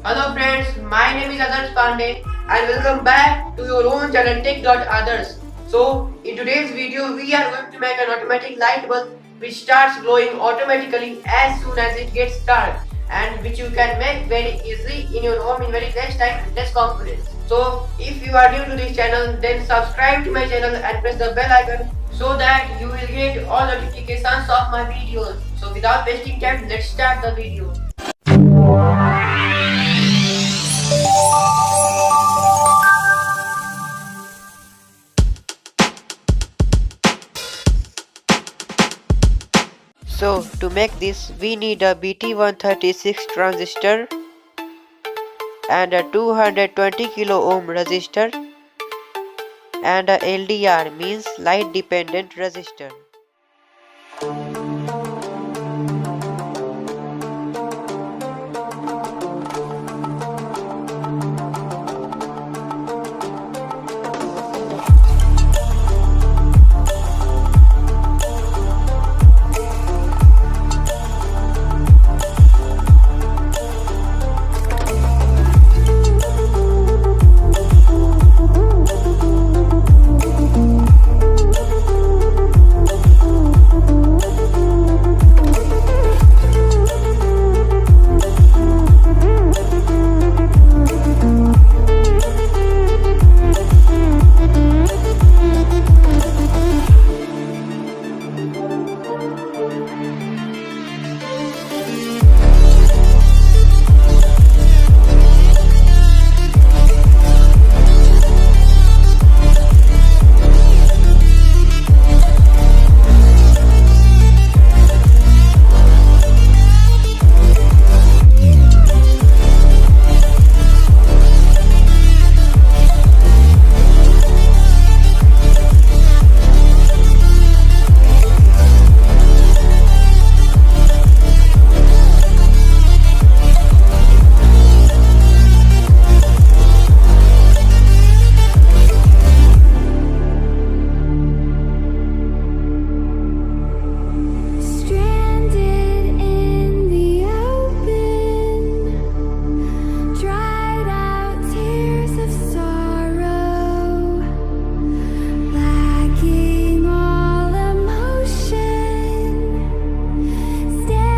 Hello friends, my name is Adarsh Pandey and welcome back to your own channel techaadarsh. So in today's video we are going to make an automatic light bulb which starts glowing automatically as soon as it gets dark, and which you can make very easily in your home in very less time and less components. So if you are new to this channel, then subscribe to my channel and press the bell icon so that you will get all notifications of my videos. So without wasting time, let's start the video. So to make this we need a BT136 transistor and a 220 kilo ohm resistor and a LDR, means light dependent resistor.